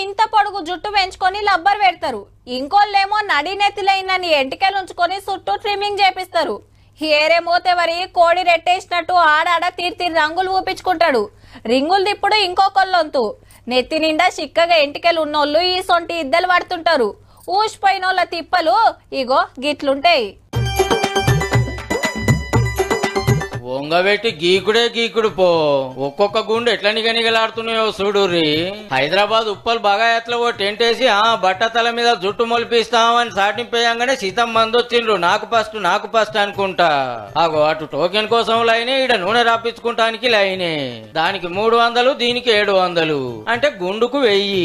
ఇంత పొడుగు జుట్టు పెంచుకొని లబ్బర్ పెడతారు, ఇంకోళ్ళేమో నడినెత్తిలైనని ఎంటికలు ఉంచుకొని చుట్టూ ట్రిమ్మింగ్ చేపిస్తారు. హేరే మోతేవరి కోడి రెట్టేసినట్టు ఆడాడ తీర్తి రంగులు ఊపించుకుంటాడు. రింగులు తిప్పుడు ఇంకొకళ్ళొంతు. నెత్తి నిండా చిక్కగా ఎంటికలు ఉన్నోళ్ళు ఈ సొంటి ఇద్దలు పడుతుంటారు. ఊసిపోయినోళ్ళ తిప్పలు ఇగో గిట్లుంటాయి. వంగబెట్టి గీకుడే గీకుడు పో. ఒక్కొక్క గుండె ఎట్లా నిగనిగలాడుతున్నాయో చూడుర్రి. హైదరాబాద్ ఉప్పల్ బాగా ఎట్లా ఓ టెంట్ వేసి బట్టతల మీద జుట్టు మొలిపిస్తామని సాటింపేయంగానే సీతం మంది వచ్చిండ్రు. నాకు ఫస్ట్ అనుకుంటా. అగో అటు టోకెన్ కోసం లైనే, ఈడ నూనె రాపించుకుంటానికి లైనే. దానికి 300, దీనికి 700. అంటే గుండుకు 1000.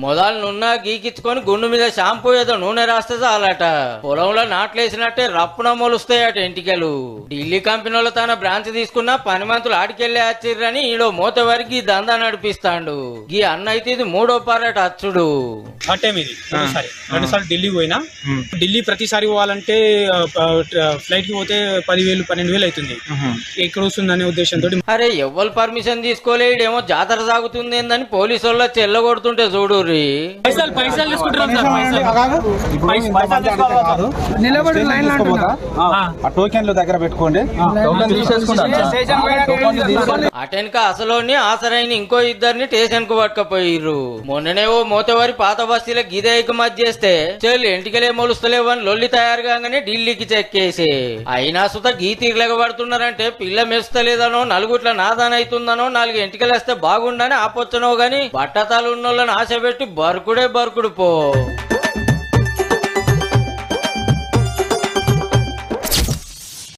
మొదలు నున్నా గీకిచ్చుకొని గుండు మీద షాంపూ ఏదో నూనె రాస్తే చాలట. పొలంలో నాట్లేసినట్టే రప్పున మొలుస్తాయట ఎంటికలు. ఢిల్లీ కంపెనీలో తన బ్రాంచ్ తీసుకున్న పని మంతులు ఆడికెళ్లే అచ్చిర్రని ఈడో మోత వరకు దందా నడిపిస్తాడు. ఈ అన్న అయితే ఇది 3వ పారట అచ్చుడు. రెండుసార్లు ఢిల్లీ పోయినా. ఢిల్లీ ప్రతిసారి పోవాలంటే ఫ్లైట్ కి పోతే 10,000 12,000 అవుతుంది. ఎక్కడ వస్తుందనే ఉద్దేశంతో అరే ఎవ్వరు పర్మిషన్ తీసుకోలే, ఇడేమో జాతర సాగుతుంది ఏందని పోలీసు వాళ్ళు చెల్లగొడుతుంటే చూడుర్రి. పైసలు తీసుకుంటారు. టోకెన్లు దగ్గర పెట్టుకోండి. అటెన్క అసలోని ఆసరైన ఇంకో ఇద్దరిని స్టేషన్ కు పట్టుకపోయిర్రు. మొన్ననే ఓ మోతవారి పాత బస్తీల గిదేకి మధ్య చేస్తే చెల్లి ఎంటికలే మొలుస్తలేవని లొల్లి తయారు కాగానే ఢిల్లీకి చెక్కేసి అయినా సుత గీతీర్లగా పడుతున్నారంటే పిల్ల మెరుస్తలేదనో, నలుగుట్ల నాదానైతుందనో, 4 ఎంటికలేస్తే బాగుండని ఆపొచ్చనో గాని బట్టతాలు ఉన్నోళ్ళని ఆశ పెట్టి బరుకుడే బరుకుడు పో.